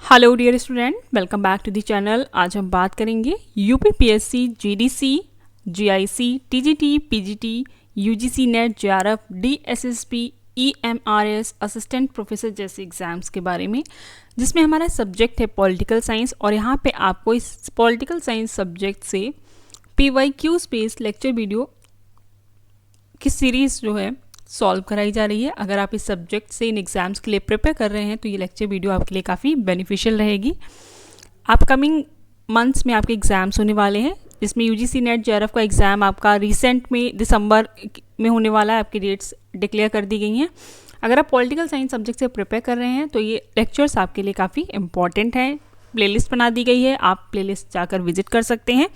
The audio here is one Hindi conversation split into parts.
Hello dear student, welcome back to the channel. आज हम बात करेंगे UPPSC, GDC, GIC, TGT, PGT, UGC NET, JRF, DSSP, EMRS, assistant professor जैसे एग्जाम्स के बारे में, जिसमें हमारा सब्जेक्ट है पॉलिटिकल साइंस। और यहाँ पे आपको इस पॉलिटिकल साइंस सब्जेक्ट से पीवाईक्यू स्पेस लेक्चर वीडियो की सीरीज़ जो है सॉल्व कराई जा रही है। अगर आप इस सब्जेक्ट से इन एग्ज़ाम्स के लिए प्रिपेयर कर रहे हैं तो ये लेक्चर वीडियो आपके लिए काफ़ी बेनिफिशियल रहेगी। अपकमिंग मंथ्स में आपके एग्ज़ाम्स होने वाले हैं, जिसमें यूजीसी नेट जेआरएफ का एग्ज़ाम आपका रिसेंट में दिसंबर में होने वाला है। आपकी डेट्स डिक्लेयर कर दी गई हैं। अगर आप पॉलिटिकल साइंस सब्जेक्ट से प्रिपेयर कर रहे हैं तो ये लेक्चर्स आपके लिए काफ़ी इंपॉर्टेंट हैं। प्लेलिस्ट बना दी गई है, आप प्लेलिस्ट जाकर विजिट कर सकते हैं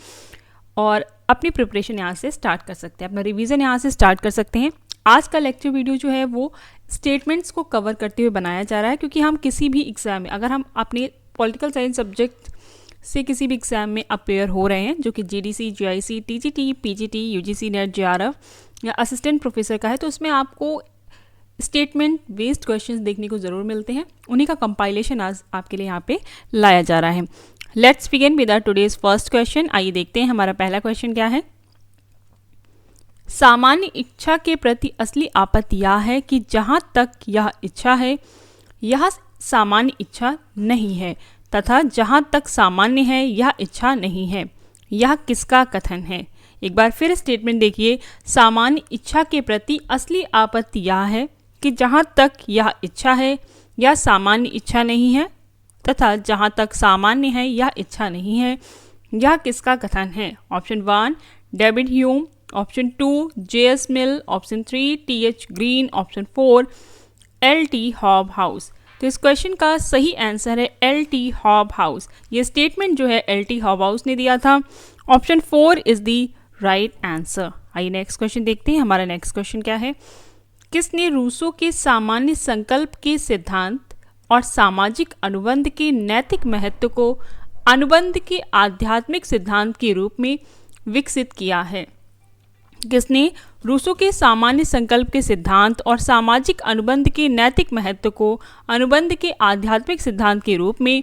और अपनी प्रिपरेशन यहाँ से स्टार्ट कर सकते हैं, अपना रिवीजन यहाँ से स्टार्ट कर सकते हैं। आज का लेक्चर वीडियो जो है वो स्टेटमेंट्स को कवर करते हुए बनाया जा रहा है, क्योंकि हम किसी भी एग्ज़ाम में, अगर हम अपने पॉलिटिकल साइंस सब्जेक्ट से किसी भी एग्ज़ाम में अपेयर हो रहे हैं जो कि GDC, GIC, TGT, PGT, UGC NET, JRF या असिस्टेंट प्रोफेसर का है, तो उसमें आपको स्टेटमेंट बेस्ड क्वेश्चंस देखने को ज़रूर मिलते हैं। उन्हीं का कंपाइलेशन आज आपके लिए यहाँ पे लाया जा रहा है। Let's begin with our today's first question. आइए देखते हैं हमारा पहला क्वेश्चन क्या है। सामान्य इच्छा के प्रति असली आपत्ति यह है कि जहाँ तक यह इच्छा है यह सामान्य इच्छा नहीं है, तथा जहाँ तक सामान्य है यह इच्छा नहीं है। यह किसका कथन है? एक बार फिर स्टेटमेंट देखिए। सामान्य इच्छा के प्रति असली आपत्ति यह है कि जहाँ तक यह इच्छा है यह सामान्य इच्छा नहीं है, तथा जहाँ तक सामान्य है यह इच्छा नहीं है। यह किसका कथन है? Option 1 David Hume, option 2 J S. Mill, option 3 T H. Green, option 4 L T. Hobhouse. तो इस क्वेश्चन का सही आंसर है एल.टी. हॉबहाउस। ये स्टेटमेंट जो है एल.टी. हॉबहाउस ने दिया था। Option 4 is the right answer. आइए नेक्स्ट क्वेश्चन देखते हैं। हमारा नेक्स्ट क्वेश्चन क्या है। किसने रूसो के सामान्य संकल्प के सिद्धांत और सामाजिक अनुबंध के नैतिक महत्व को अनुबंध के आध्यात्मिक सिद्धांत के रूप में विकसित किया है? किसने रूसो के सामान्य संकल्प के सिद्धांत और सामाजिक अनुबंध के नैतिक महत्व को अनुबंध के आध्यात्मिक सिद्धांत के रूप में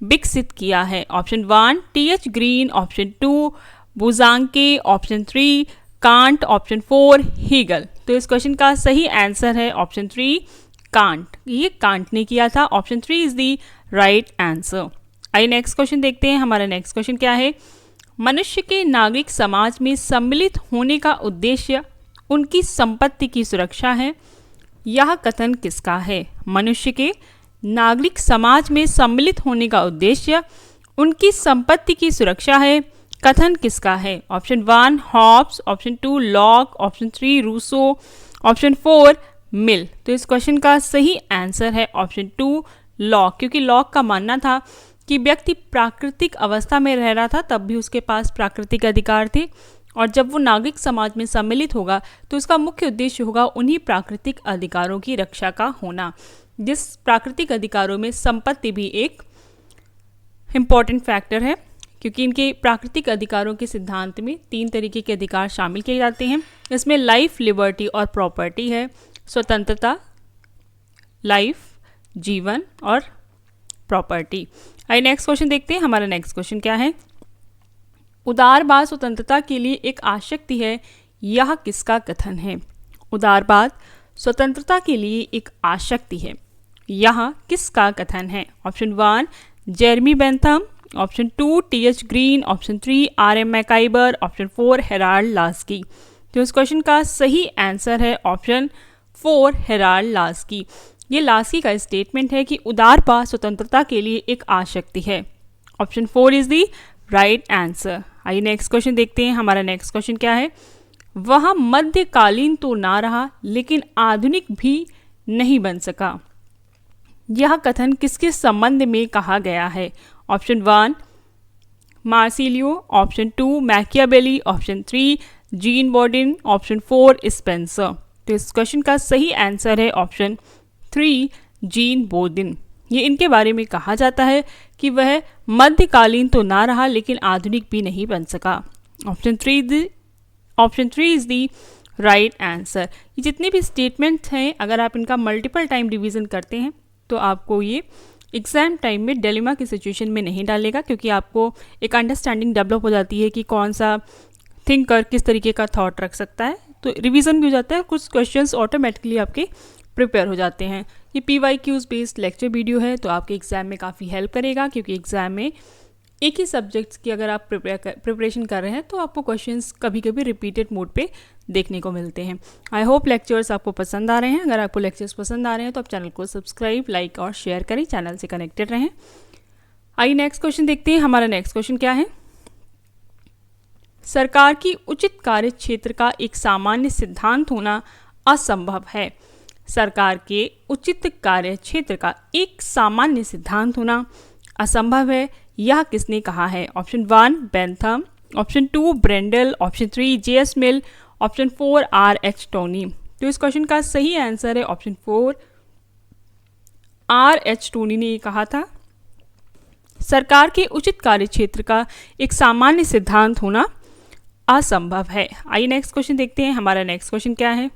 विकसित किया है? Option 1 T H. Green, option 2 Bosanquet, option 3 Kant, option 4 हीगल। तो इस क्वेश्चन का सही आंसर है ऑप्शन 3 कांट। ये कांट ने किया था। Option 3 is the right answer. आइए नेक्स्ट क्वेश्चन देखते हैं। हमारा नेक्स्ट क्वेश्चन क्या है। मनुष्य के नागरिक समाज में सम्मिलित होने का उद्देश्य उनकी संपत्ति की सुरक्षा है। यह कथन किसका है? मनुष्य के नागरिक समाज में सम्मिलित होने का उद्देश्य उनकी संपत्ति की सुरक्षा है। कथन किसका है? Option 1 Hobbes, option 2 Locke, option 3 Rousseau, option 4 Mill. तो इस क्वेश्चन का सही आंसर है ऑप्शन 2 लॉक, क्योंकि लॉक का मानना था कि व्यक्ति प्राकृतिक अवस्था में रह रहा था तब भी उसके पास प्राकृतिक अधिकार थे, और जब वो नागरिक समाज में सम्मिलित होगा तो उसका मुख्य उद्देश्य होगा उन्हीं प्राकृतिक अधिकारों की रक्षा का होना, जिस प्राकृतिक अधिकारों में संपत्ति भी एक इम्पॉर्टेंट फैक्टर है, क्योंकि इनके प्राकृतिक अधिकारों के सिद्धांत में 3 तरीके के अधिकार शामिल किए जाते हैं। इसमें लाइफ, लिबर्टी और प्रॉपर्टी है। स्वतंत्रता, लाइफ, जीवन और प्रॉपर्टी। आइए नेक्स्ट क्वेश्चन देखते हैं। हमारा नेक्स्ट क्वेश्चन क्या है। उदारवाद स्वतंत्रता के लिए एक आशक्ति है। यह किसका कथन है? उदारवाद स्वतंत्रता के लिए एक आशक्ति है। यह किसका कथन है? Option 1 Jeremy Bentham, option 2 T H. Green, option 3 R M. MacIver, option 4 Harold Laski. तो इस क्वेश्चन का सही आंसर है ऑप्शन 4 हेराल्ड लास्की। ये लास्की का स्टेटमेंट है कि उदारवाद स्वतंत्रता के लिए एक आशक्ति है। Option 4 is the right answer. आइए नेक्स्ट क्वेश्चन देखते हैं। हमारा नेक्स्ट क्वेश्चन क्या है। वह मध्यकालीन तो ना रहा लेकिन आधुनिक भी नहीं बन सका। यह कथन किसके संबंध में कहा गया है? Option 1 Marsilio, option 2 Machiavelli, option 3 Jean Bodin, option 4 Spencer. तो इस क्वेश्चन का सही आंसर है ऑप्शन 3 जीन बॉर्डन। ये इनके बारे में कहा जाता है कि वह मध्यकालीन तो ना रहा लेकिन आधुनिक भी नहीं बन सका। Option 3 is the right answer. ये जितने भी स्टेटमेंट्स हैं, अगर आप इनका मल्टीपल टाइम रिवीजन करते हैं तो आपको ये एग्ज़ाम टाइम में डिलेमा की सिचुएशन में नहीं डालेगा, क्योंकि आपको एक अंडरस्टैंडिंग डेवलप हो जाती है कि कौन सा थिंकर किस तरीके का थॉट रख सकता है, तो रिवीजन भी हो जाता है, कुछ क्वेश्चंस ऑटोमेटिकली आपके प्रिपेयर हो जाते हैं। ये PYQs बेस्ड लेक्चर वीडियो है, तो आपके एग्ज़ाम में काफ़ी हेल्प करेगा, क्योंकि एग्ज़ाम में एक ही सब्जेक्ट्स की अगर आप प्रिपरेशन कर रहे हैं तो आपको क्वेश्चंस कभी कभी रिपीटेड मोड पे देखने को मिलते हैं। आई होप लेक्चर्स आपको पसंद आ रहे हैं। अगर आपको लेक्चर्स पसंद आ रहे हैं तो आप चैनल को सब्सक्राइब, लाइक और शेयर करें, चैनल से कनेक्टेड रहें। आइए नेक्स्ट क्वेश्चन देखते हैं। हमारा नेक्स्ट क्वेश्चन क्या है? सरकार की उचित कार्य क्षेत्र का एक सामान्य सिद्धांत होना असंभव है। सरकार के उचित कार्य क्षेत्र का एक सामान्य सिद्धांत होना असंभव है, यह किसने कहा है? Option 1 Bentham, option 2 ब्रेंडल, option 3 JS मिल, ऑप्शन 4 RH टोनी। तो इस क्वेश्चन का सही आंसर है ऑप्शन 4 RH टोनी ने ये कहा था। सरकार के उचित कार्य क्षेत्र का एक सामान्य सिद्धांत होना असंभव है। आइए नेक्स्ट क्वेश्चन देखते हैं। हमारा नेक्स्ट क्वेश्चन क्या है?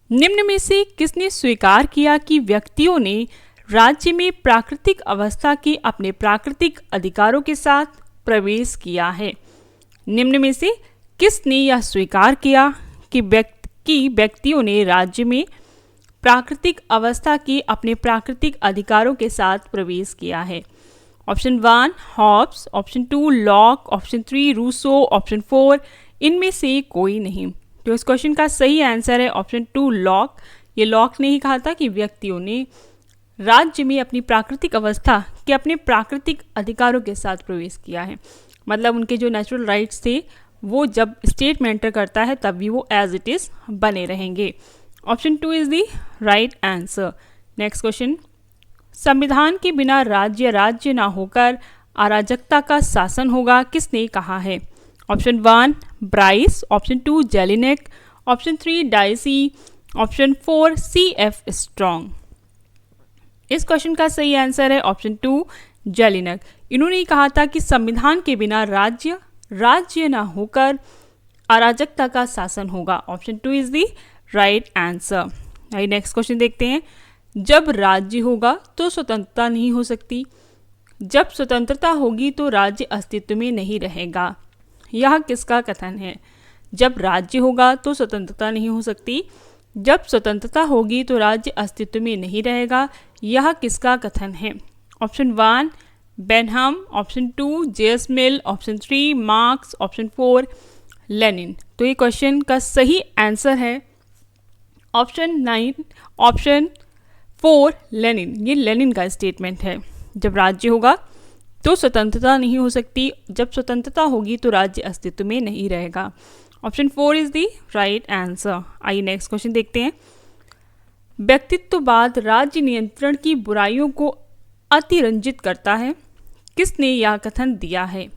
निम्न में से किसने स्वीकार किया कि व्यक्तियों ने राज्य में प्राकृतिक अवस्था के अपने प्राकृतिक अधिकारों के साथ प्रवेश किया है? निम्न में से किसने यह स्वीकार किया कि व्यक्तियों ने राज्य में प्राकृतिक अवस्था के अपने प्राकृतिक अधिकारों के साथ प्रवेश किया है? Option 1 Hobbes, option 2 Locke, option 3 Rousseau, option 4 इनमें से कोई नहीं। तो इस क्वेश्चन का सही आंसर है ऑप्शन 2 लॉक। ये लॉक ने ही कहा था कि व्यक्तियों ने राज्य में अपनी प्राकृतिक अवस्था के अपने प्राकृतिक अधिकारों के साथ प्रवेश किया है। मतलब उनके जो नेचुरल राइट्स थे वो जब स्टेट में एंटर करता है तब भी वो एज इट इज़ बने रहेंगे। Option 2 is the right answer. Next question, संविधान के बिना राज्य ना होकर अराजकता का शासन होगा, किसने कहा है? Option 1 Bryce, option 2 Jellinek, option 3 Dicey, option 4 CF Strong. इस क्वेश्चन का सही आंसर है ऑप्शन 2 जेलिनेक। इन्होंने कहा था कि संविधान के बिना राज्य ना होकर अराजकता का शासन होगा। Option 2 is the right answer. आइए नेक्स्ट क्वेश्चन देखते हैं। जब राज्य होगा तो स्वतंत्रता नहीं हो सकती, जब स्वतंत्रता होगी तो राज्य अस्तित्व में नहीं रहेगा, यह किसका कथन है? जब राज्य होगा तो स्वतंत्रता नहीं हो सकती, जब स्वतंत्रता होगी तो राज्य अस्तित्व में नहीं रहेगा, यह किसका कथन है? ऑप्शन 1 बेनहम, ऑप्शन 2 JS मिल, ऑप्शन 3 मार्क्स, ऑप्शन 4 लेनिन। तो ये क्वेश्चन का सही आंसर है ऑप्शन 4 लेनिन। ये लेनिन का स्टेटमेंट है। जब राज्य होगा तो स्वतंत्रता नहीं हो सकती, जब स्वतंत्रता होगी तो राज्य अस्तित्व में नहीं रहेगा। Option 4 is the right answer. आइए नेक्स्ट क्वेश्चन देखते हैं। व्यक्तित्ववाद राज्य नियंत्रण की बुराइयों को अतिरंजित करता है, किसने यह कथन दिया है?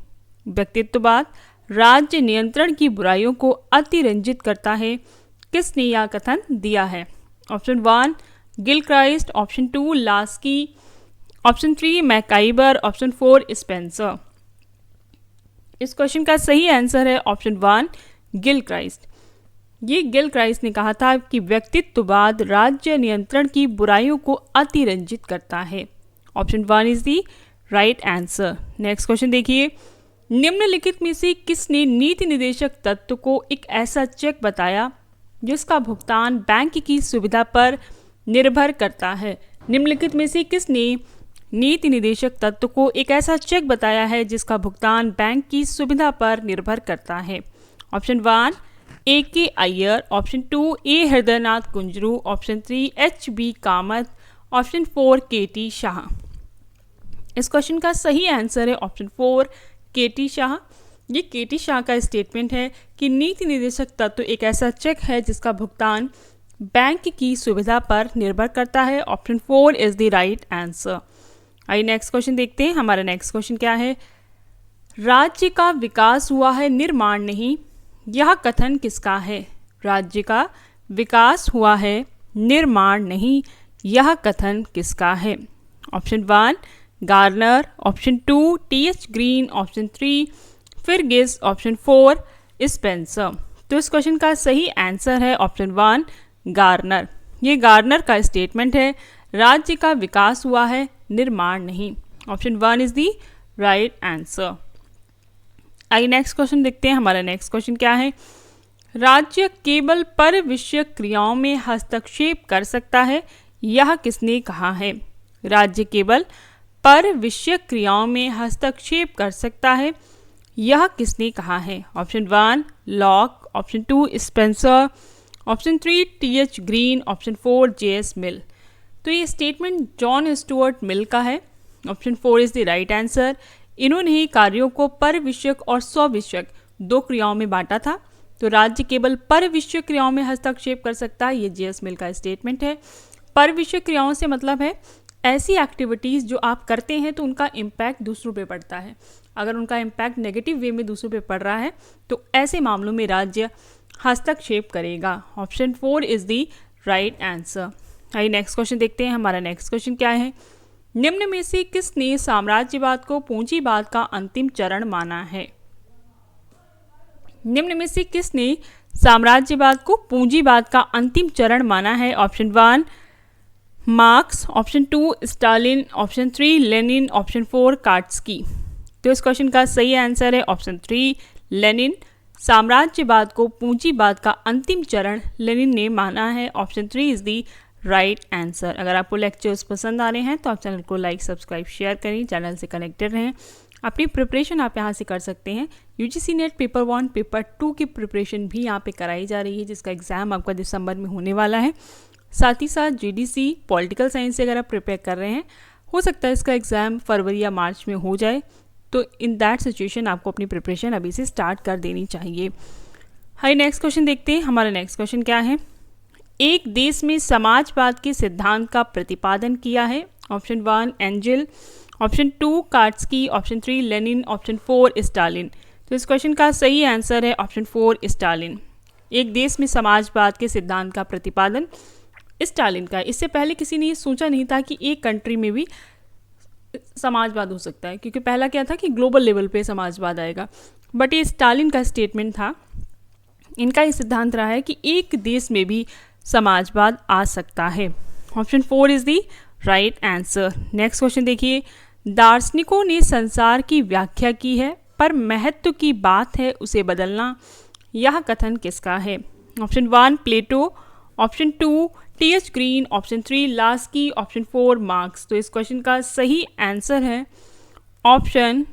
व्यक्तित्ववाद राज्य नियंत्रण की बुराइयों को अतिरंजित करता है, किसने यह कथन दिया है? Option 1 Gilchrist, option 2 Laski, option 3 MacIver, option 4 Spencer. इस क्वेश्चन का सही आंसर है ऑप्शन 1 गिलक्राइस्ट। ये गिलक्राइस्ट ने कहा था कि व्यक्तित्ववाद राज्य नियंत्रण की बुराइयों को अतिरंजित करता है। Option 1 is the right answer. Next question देखिए। निम्नलिखित में से किसने नीति निदेशक तत्व को एक ऐसा चेक बताया जिसका भुगतान बैंक की सुविधा पर निर्भर करता है? निम्नलिखित में से किसने नीति निदेशक तत्व को एक ऐसा चेक बताया है जिसका भुगतान बैंक की सुविधा पर निर्भर करता है? Option 1 AK Iyer, option 2 A Hridaynath Kunzru, option 3 HB Kamat, option 4 KT Shah. इस क्वेश्चन का सही आंसर है ऑप्शन 4 KT शाह। ये KT शाह का स्टेटमेंट है कि नीति निदेशक तत्व एक ऐसा चेक है जिसका भुगतान बैंक की सुविधा पर निर्भर करता है। Option 4 is the right answer. आइए नेक्स्ट क्वेश्चन देखते हैं। हमारा नेक्स्ट क्वेश्चन क्या है? राज्य का विकास हुआ है, निर्माण नहीं, यह कथन किसका है? राज्य का विकास हुआ है, निर्माण नहीं, यह कथन किसका है? Option 1 Garner, option 2 TH Green, option 3 Figgis, option 4 Spencer. तो इस क्वेश्चन का सही आंसर है ऑप्शन 1 गार्नर। ये गार्नर का स्टेटमेंट है। राज्य का विकास हुआ है, निर्माण नहीं। Option 1 is the right answer. आइए नेक्स्ट क्वेश्चन देखते हैं। हमारा नेक्स्ट क्वेश्चन क्या है? राज्य केवल पर विषय क्रियाओं में हस्तक्षेप कर सकता है, यह किसने कहा है? राज्य केवल पर विषय क्रियाओं में हस्तक्षेप कर सकता है, यह किसने कहा है? Option 1 Locke, option 2 Spencer, option 3 T H. Green, option 4 J S. Mill. तो ये स्टेटमेंट जॉन स्टुअर्ट मिल का है। Option 4 is the right answer. इन्होंने ही कार्यों को पर विषयक और स्वविषयक दो क्रियाओं में बांटा था। तो राज्य केवल पर विषय क्रियाओं में हस्तक्षेप कर सकता है, ये जे.एस. मिल का स्टेटमेंट है। पर विषय क्रियाओं से मतलब है ऐसी एक्टिविटीज़ जो आप करते हैं तो उनका इम्पैक्ट दूसरों पे पड़ता है। अगर उनका इम्पैक्ट नेगेटिव वे में दूसरों पे पड़ रहा है तो ऐसे मामलों में राज्य हस्तक्षेप करेगा। Option 4 is the right answer. आइए नेक्स्ट क्वेश्चन देखते हैं। हमारा नेक्स्ट क्वेश्चन क्या है? निम्न में से किसने साम्राज्यवाद को पूंजीवाद का अंतिम चरण माना है? निम्न में से किसने साम्राज्यवाद को पूंजीवाद का अंतिम चरण माना है? Option 1 marks, option 2 Stalin, option 3 Lenin, option 4 कार्ट्स्की। तो इस क्वेश्चन का सही आंसर है ऑप्शन 3 लेनिन। साम्राज्यवाद को पूंजीवाद का अंतिम चरण लेनिन ने माना है। Option 3 is the right answer. अगर आपको लेक्चर्स पसंद आ रहे हैं तो आप चैनल को लाइक, सब्सक्राइब, शेयर करें, चैनल से कनेक्टेड रहें। अपनी प्रिपरेशन आप यहाँ से कर सकते हैं। यूजीसी नेट पेपर 1, पेपर 2 की प्रिपरेशन भी यहाँ पे कराई जा रही है, जिसका एग्ज़ाम आपका दिसंबर में होने वाला है। साथ ही साथ जीडीसी पॉलिटिकल साइंस से अगर आप प्रिपेयर कर रहे हैं, हो सकता है इसका एग्ज़ाम फरवरी या मार्च में हो जाए। तो इन दैट सिचुएशन आपको अपनी प्रिपरेशन अभी से स्टार्ट कर देनी चाहिए। हाई नेक्स्ट क्वेश्चन देखते हैं। हमारा नेक्स्ट क्वेश्चन क्या है? एक देश में समाजवाद के सिद्धांत का प्रतिपादन किया है। Option 1 Engels, option 2 Kautsky, option 3 Lenin, option 4 Stalin. तो इस क्वेश्चन का सही आंसर है ऑप्शन 4 स्टालिन। एक देश में समाजवाद के सिद्धांत का प्रतिपादन स्टालिन का। इससे पहले किसी ने ये सोचा नहीं था कि एक कंट्री में भी समाजवाद हो सकता है, क्योंकि पहला क्या था कि ग्लोबल लेवल पे समाजवाद आएगा, बट ये स्टालिन का स्टेटमेंट था। इनका ये सिद्धांत रहा है कि एक देश में भी समाजवाद आ सकता है। Option 4 is the right answer. Next question देखिए। दार्शनिकों ने संसार की व्याख्या की है, पर महत्व की बात है उसे बदलना, यह कथन किसका है? Option 1 Plato, option 2 T H. Green, option 3 Laski, option 4 Marx. तो इस क्वेश्चन का सही आंसर है ऑप्शन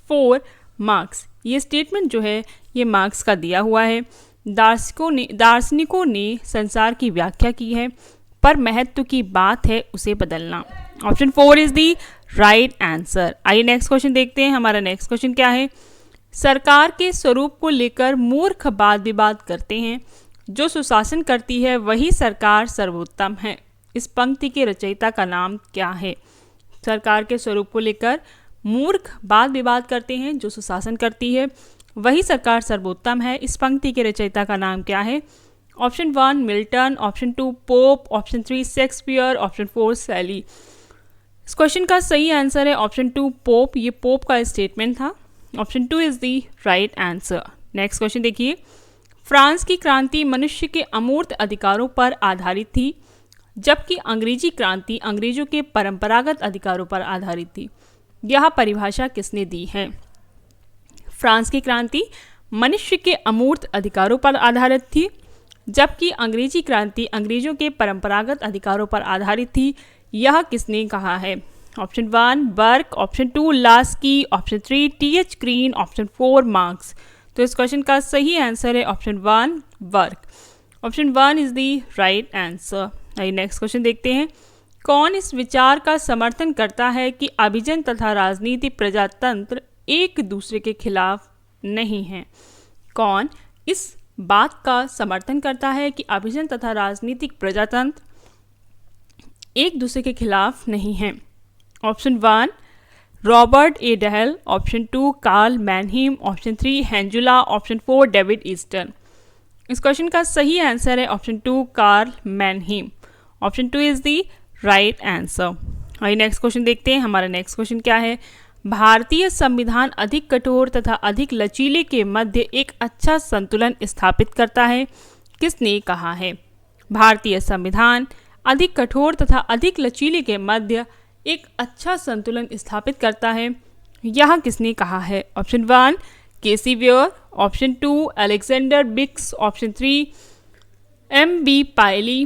4 मार्क्स। ये स्टेटमेंट जो है ये मार्क्स का दिया हुआ है। दार्शनिकों ने संसार की व्याख्या की है, पर महत्व की बात है उसे बदलना। Option 4 is the right answer. आइए नेक्स्ट क्वेश्चन देखते हैं। हमारा नेक्स्ट क्वेश्चन क्या है? सरकार के स्वरूप को लेकर मूर्ख वाद विवाद करते हैं। जो सुशासन करती है वही सरकार सर्वोत्तम है। इस पंक्ति के रचयिता का नाम क्या है? सरकार के स्वरूप को लेकर मूर्ख वाद विवाद करते हैं, जो सुशासन करती है वही सरकार सर्वोत्तम है। इस पंक्ति के रचयिता का नाम क्या है? Option 1 Milton, option 2 pope, option 3 Shakespeare, option 4 शैली। इस क्वेश्चन का सही आंसर है ऑप्शन 2 पोप। ये पोप का स्टेटमेंट था। Option 2 is the right answer. Next question देखिए। फ्रांस की क्रांति मनुष्य के अमूर्त अधिकारों पर आधारित थी, जबकि अंग्रेजी क्रांति अंग्रेजों के परंपरागत अधिकारों पर आधारित थी। यह परिभाषा किसने दी है? फ्रांस की क्रांति मनुष्य के अमूर्त अधिकारों पर आधारित थी, जबकि अंग्रेजी क्रांति अंग्रेजों के परंपरागत अधिकारों पर आधारित थी। यह किसने कहा है? Option 1 Burke, option 2 Laski, option 3 T H. Green, option 4 Marx. तो इस क्वेश्चन का सही आंसर है option 1 Burke. Option 1 is the right answer. आइए नेक्स्ट क्वेश्चन देखते हैं। कौन इस विचार का समर्थन करता है कि अभिजन तथा राजनीति प्रजातंत्र एक दूसरे के खिलाफ नहीं हैं? कौन इस बात का समर्थन करता है कि अभिजन तथा राजनीतिक प्रजातंत्र एक दूसरे के खिलाफ नहीं हैं? Option 1 Robert A Dahl, option 2 Karl Mannheim, option 3 Heinz Eulau, option 4 David Easton. इस क्वेश्चन का सही आंसर है option 2 Karl Mannheim. Option 2 is the right answer. आइए नेक्स्ट क्वेश्चन देखते हैं। हमारा नेक्स्ट क्वेश्चन क्या है? भारतीय संविधान अधिक कठोर तथा अधिक लचीले के मध्य एक अच्छा संतुलन स्थापित करता है, किसने कहा है? भारतीय संविधान अधिक कठोर तथा अधिक लचीले के मध्य एक अच्छा संतुलन स्थापित करता है, यह किसने कहा है? Option 1 K C Wheare, option 2 Alexander Bix, option 3 M.B. पायली,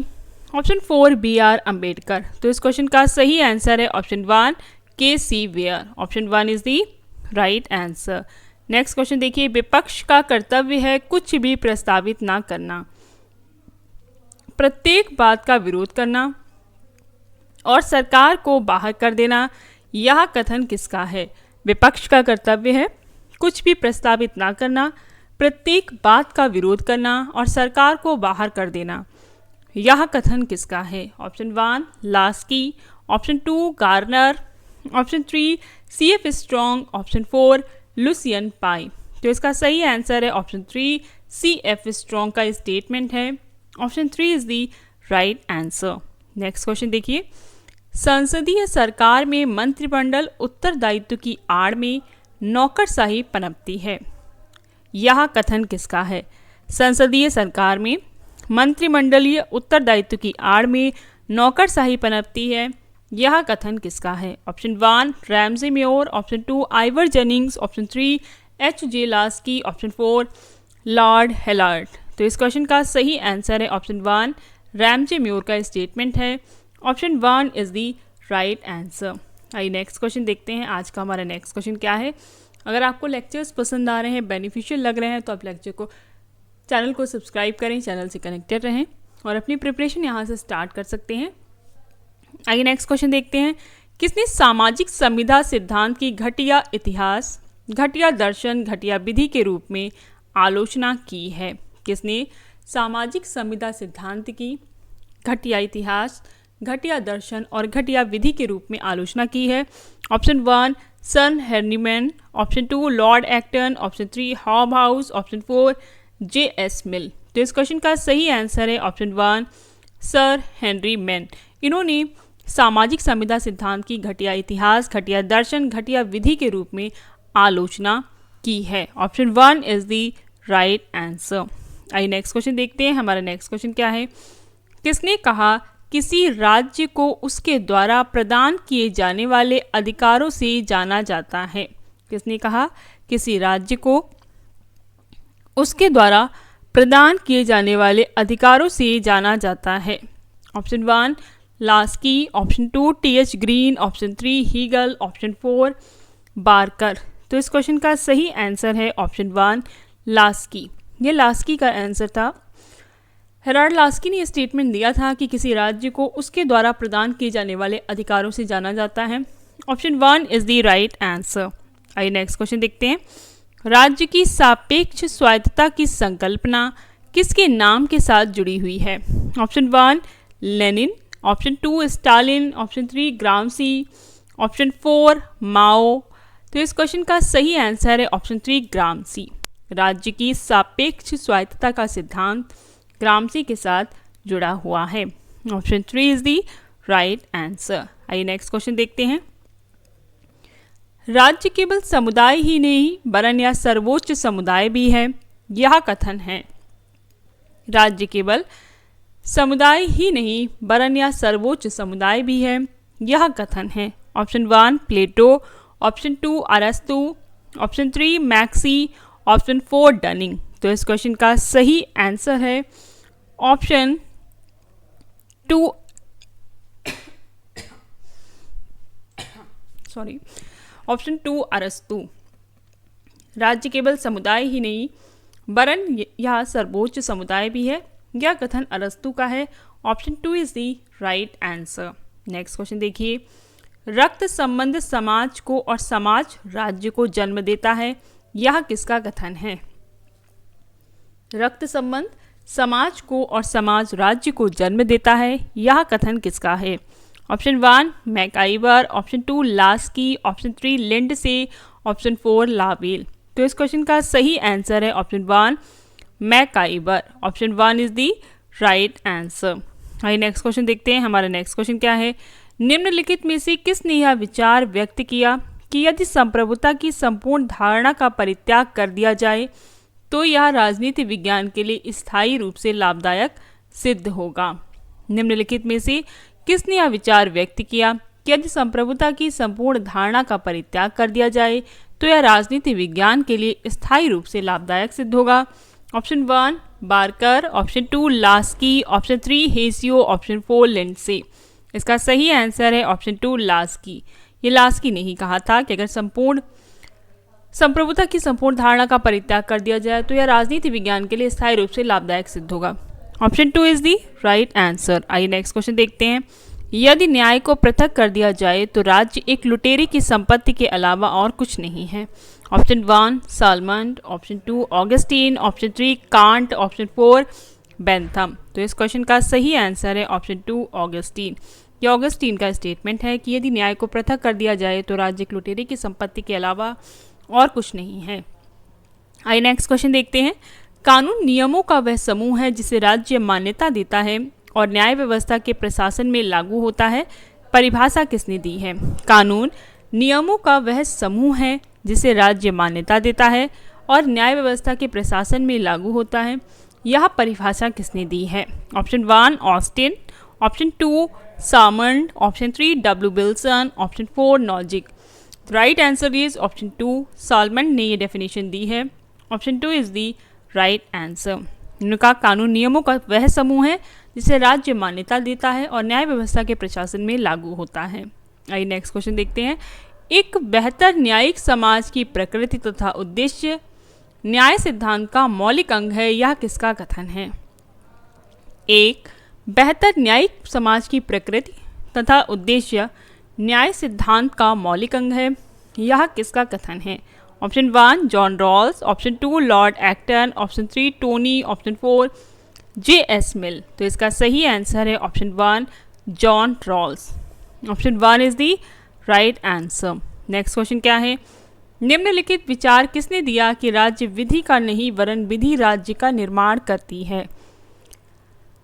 ऑप्शन 4 B.R. अम्बेडकर। तो इस क्वेश्चन का सही आंसर है option 1 K C Wheare. Option 1 is the right answer. Next question देखिए, विपक्ष का कर्तव्य है कुछ भी प्रस्तावित ना करना, प्रत्येक बात का विरोध करना और सरकार को बाहर कर देना, यह कथन किसका है? विपक्ष का कर्तव्य है कुछ भी प्रस्तावित ना करना, प्रत्येक बात का विरोध करना और सरकार को बाहर कर देना, यह कथन किसका है? Option 1 Laski, option 2 Garner, option 3 C.F. Strong, option 4 Lucian Pye. तो इसका सही आंसर है ऑप्शन 3 C.F. स्ट्रॉन्ग का स्टेटमेंट है। Option 3 is the right answer. Next question देखिए, संसदीय सरकार में मंत्रिमंडल उत्तरदायित्व की आड़ में नौकरशाही पनपती है, यह कथन किसका है? संसदीय सरकार में मंत्रिमंडलीय उत्तरदायित्व की आड़ में नौकरशाही पनपती है, यह कथन किसका है? Option 1 Ramsay Muir, option 2 Ivor Jennings, option 3 H.J. Laski, option 4 Lord हेलार्ड। तो इस क्वेश्चन का सही आंसर है ऑप्शन 1 रैमजे मेयोर का स्टेटमेंट है। Option 1 is the right answer. आइए नेक्स्ट क्वेश्चन देखते हैं। आज का हमारा नेक्स्ट क्वेश्चन क्या है? अगर आपको लेक्चर्स पसंद आ रहे हैं, बेनिफिशियल लग रहे हैं, तो आप चैनल को सब्सक्राइब करें, चैनल से कनेक्टेड रहें और अपनी प्रिपरेशन यहाँ से स्टार्ट कर सकते हैं। आइए नेक्स्ट क्वेश्चन देखते हैं, किसने सामाजिक संविदा सिद्धांत की घटिया इतिहास, घटिया दर्शन, घटिया विधि के रूप में आलोचना की है? किसने सामाजिक संविदा सिद्धांत की घटिया इतिहास, घटिया दर्शन और घटिया विधि के रूप में आलोचना की है? Option 1 Sir Henry Maine, option 2 Lord Acton, option 3 Hobhouse, option 4 J.S. Mill. तो इस क्वेश्चन का सही आंसर है ऑप्शन 1 सर हेनरी मैन। इन्होंने सामाजिक संविदा सिद्धांत की घटिया इतिहास, घटिया दर्शन, घटिया विधि के रूप में आलोचना की है। Option 1 is the right answer. आइए नेक्स्ट क्वेश्चन देखते हैं। हमारा नेक्स्ट क्वेश्चन क्या है? किसने कहा किसी राज्य को उसके द्वारा प्रदान किए जाने वाले अधिकारों से जाना जाता है? किसने कहा किसी राज्य को उसके द्वारा प्रदान किए जाने वाले अधिकारों से जाना जाता है? Option 1 Laski, option 2 T.H. Green, option 3 Hegel, option 4 Barker. तो इस क्वेश्चन का सही आंसर है ऑप्शन 1 लास्की। ये लास्की का आंसर था। हेराल्ड लास्की ने स्टेटमेंट दिया था कि किसी राज्य को उसके द्वारा प्रदान किए जाने वाले अधिकारों से जाना जाता है। Option 1 is the right answer. आइए नेक्स्ट क्वेश्चन देखते हैं। राज्य की सापेक्ष स्वायत्तता की संकल्पना किसके नाम के साथ जुड़ी हुई है? Option 1 Lenin, option 2 Stalin, option 3 Gramsci, option 4 Mao. तो इस क्वेश्चन का सही आंसर है ऑप्शन 3 ग्रामसी। राज्य की सापेक्ष स्वायत्तता का सिद्धांत ग्रामसी के साथ जुड़ा हुआ है। Option 3 is the right answer. आइए नेक्स्ट क्वेश्चन देखते हैं। राज्य केवल समुदाय ही नहीं वरन यह सर्वोच्च समुदाय भी है, यह कथन है? राज्य केवल समुदाय ही नहीं वरन यह सर्वोच्च समुदाय भी है, यह कथन है? ऑप्शन 1 प्लेटो, ऑप्शन 2 अरस्तु, ऑप्शन 3 मैक्सी, ऑप्शन 4 डनिंग। तो इस क्वेश्चन का सही आंसर है ऑप्शन 2 ऑप्शन 2 अरस्तु। राज्य केवल समुदाय ही नहीं वरन यह सर्वोच्च समुदाय भी है, यह कथन अरस्तु का है। Option 2 is the right answer. Next question देखिए। रक्त संबंध समाज को और समाज राज्य को जन्म देता है, यह किसका कथन है? रक्त संबंध समाज को और समाज राज्य को जन्म देता है, यह कथन किसका है? Option 1 MacIver, option 2 Laski, option 3 Lindsay, option 4 Lowell. तो इस क्वेश्चन का सही आंसर है option 1 MacIver. Option 1 is the right answer. आइए नेक्स्ट क्वेश्चन देखते हैं। हमारा नेक्स्ट क्वेश्चन क्या है? निम्नलिखित में से किसने यह विचार व्यक्त किया कि यदि संप्रभुता की संपूर्ण धारणा का परित्याग कर दिया जाए तो यह राजनीति विज्ञान के लिए स्थायी रूप से लाभदायक सिद्ध होगा? निम्नलिखित में से किसने यह विचार व्यक्त किया कि यदि संप्रभुता की संपूर्ण धारणा का परित्याग कर दिया जाए तो यह राजनीति विज्ञान के लिए स्थायी रूप से लाभदायक सिद्ध होगा? Option 1 Barker, option 2 Laski, option 3 Hsiao, option 4 Lindsay. इसका सही आंसर है ऑप्शन 2 लास्की। ये लास्की ने ही कहा था कि अगर संप्रभुता की संपूर्ण धारणा का परित्याग कर दिया जाए तो यह राजनीति विज्ञान के लिए स्थायी रूप से लाभदायक सिद्ध होगा। Option 2 is the right answer. आइए नेक्स्ट क्वेश्चन देखते हैं। यदि न्याय को पृथक कर दिया जाए तो राज्य एक लुटेरे की संपत्ति के अलावा और कुछ नहीं है। Option 1 Salmond, option 2 Augustine, option 3 Kant, option 4 Bentham. तो इस क्वेश्चन का सही आंसर है ऑप्शन 2 ऑगस्टीन। ये ऑगस्टीन का स्टेटमेंट है कि यदि न्याय को पृथक कर दिया जाए तो राज्य एक लुटेरे की संपत्ति के अलावा और कुछ नहीं है। आइए नेक्स्ट क्वेश्चन देखते हैं। कानून नियमों का वह समूह है जिसे राज्य मान्यता देता है और न्याय व्यवस्था के प्रशासन में लागू होता है। परिभाषा किसने दी है? कानून नियमों का वह समूह है जिसे राज्य मान्यता देता है और न्याय व्यवस्था के प्रशासन में लागू होता है। यह परिभाषा किसने दी है? Option 1 Austin, option 2 Salmond, option 3 W Wilson, option 4 Nozick. Right answer is option 2 Salmond ने ये डेफिनेशन दी है। Option 2 is the right answer. उन्होंने कहा कानून नियमों का वह समूह है जिसे राज्य मान्यता देता है और न्याय व्यवस्था के प्रशासन में लागू होता है। आइए नेक्स्ट क्वेश्चन देखते हैं। एक बेहतर न्यायिक समाज की प्रकृति तथा उद्देश्य न्याय सिद्धांत का मौलिक अंग है, यह किसका कथन है? एक बेहतर न्यायिक समाज की प्रकृति तथा उद्देश्य न्याय सिद्धांत का मौलिक अंग है, यह किसका कथन है? Option 1 John Rawls, option 2 Lord Acton, option 3 Tawney, option 4 J S. Mill. तो इसका सही आंसर है option 1 John Rawls. Option 1 is the right answer. Next question क्या है? निम्नलिखित विचार किसने दिया कि राज्य विधि का नहीं वरन विधि राज्य का निर्माण करती है?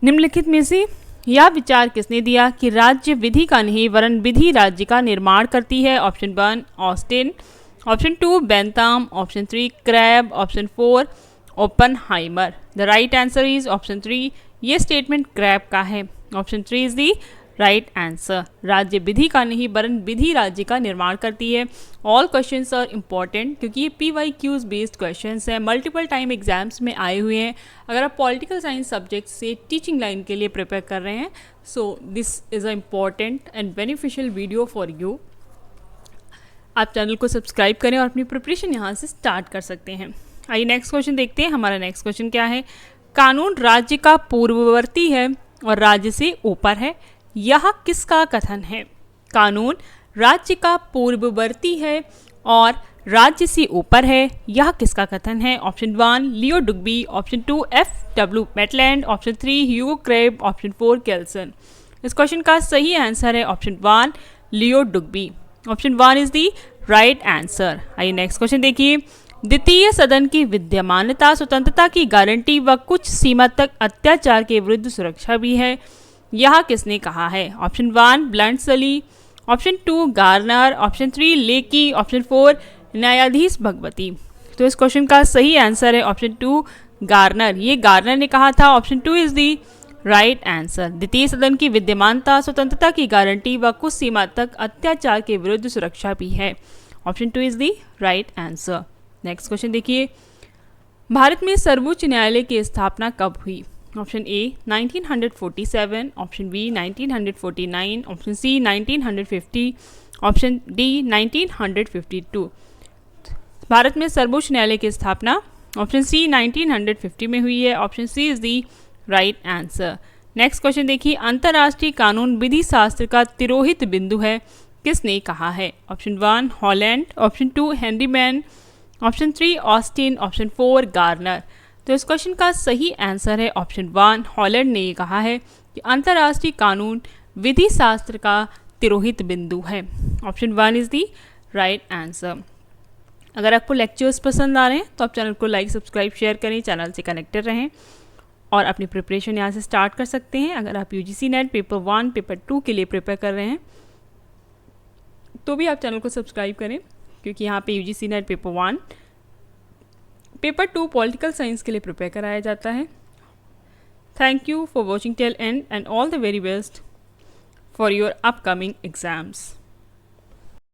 निम्नलिखित में से यह विचार किसने दिया कि राज्य विधि का नहीं वरन विधि राज्य का निर्माण करती है? Option 1 Austin, option 2 Bentham, option 3 crab, option 4 Oppenheimer. The right answer is option 3। ये स्टेटमेंट क्रैब का है। Option 3 is the right answer. राज्य विधि का नहीं वरन विधि राज्य का निर्माण करती है। ऑल क्वेश्चंस आर इंपॉर्टेंट क्योंकि ये PYQs बेस्ड क्वेश्चंस हैं, मल्टीपल टाइम एग्जाम्स में आए हुए हैं। अगर आप पॉलिटिकल साइंस सब्जेक्ट से टीचिंग लाइन के लिए प्रिपेयर कर रहे हैं, so this is a important and beneficial video for you. आप चैनल को सब्सक्राइब करें और अपनी प्रिपरेशन यहाँ से स्टार्ट कर सकते हैं। आइए नेक्स्ट क्वेश्चन देखते हैं। हमारा नेक्स्ट क्वेश्चन क्या है? कानून राज्य का पूर्ववर्ती है और राज्य से ऊपर है, यह किसका कथन है? कानून राज्य का पूर्ववर्ती है और राज्य से ऊपर है, यह किसका कथन है? Option 1 Leon Duguit, option 2 F.W. Maitland, option 3 Hugo Krabbe, option 4 Kelsen. इस क्वेश्चन का सही आंसर है option 1 Leon Duguit. Option 1 is the right answer. आइए नेक्स्ट क्वेश्चन देखिए। द्वितीय सदन की विद्यमानता स्वतंत्रता की गारंटी व कुछ सीमा तक अत्याचार के विरुद्ध सुरक्षा भी है, यह किसने कहा है? ऑप्शन 1 ब्लंटसली, ऑप्शन 2 गार्नर, ऑप्शन 3 लेकी, ऑप्शन 4 न्यायाधीश भगवती। तो इस क्वेश्चन का सही आंसर है ऑप्शन 2 गार्नर। ये गार्नर ने कहा था। Option 2 is the right answer. द्वितीय सदन की विद्यमानता स्वतंत्रता की गारंटी व कुछ सीमा तक अत्याचार के विरुद्ध सुरक्षा भी है। Option 2 is the right answer. Next question देखिए। भारत में सर्वोच्च न्यायालय की स्थापना कब हुई? Option A 1947, option B 1949, option C 1950, option D 1952। भारत में सर्वोच्च न्यायालय की स्थापना ऑप्शन सी 1950 में हुई है। Option C is the right answer. Next question देखिए। अंतर्राष्ट्रीय कानून विधि शास्त्र का तिरोहित बिंदु है, किसने कहा है? Option 1 Holland, option 2 Henry man, option 3 Austin, option 4 Garner. तो इस क्वेश्चन का सही आंसर है ऑप्शन 1 हॉलैंड ने ये कहा है कि अंतर्राष्ट्रीय कानून विधि शास्त्र का तिरोहित बिंदु है। Option 1 is the right answer. अगर आपको लेक्चर्स पसंद आ रहे हैं तो आप चैनल को लाइक सब्सक्राइब शेयर करें, चैनल से कनेक्टेड रहें और अपनी प्रिपरेशन यहाँ से स्टार्ट कर सकते हैं। अगर आप UGC नेट पेपर 1 पेपर 2 के लिए प्रिपेयर कर रहे हैं तो भी आप चैनल को सब्सक्राइब करें, क्योंकि यहाँ पे UGC net paper 1 paper 2 political science के लिए प्रिपेयर कराया जाता है। Thank you for watching till end and all the very best for your upcoming exams.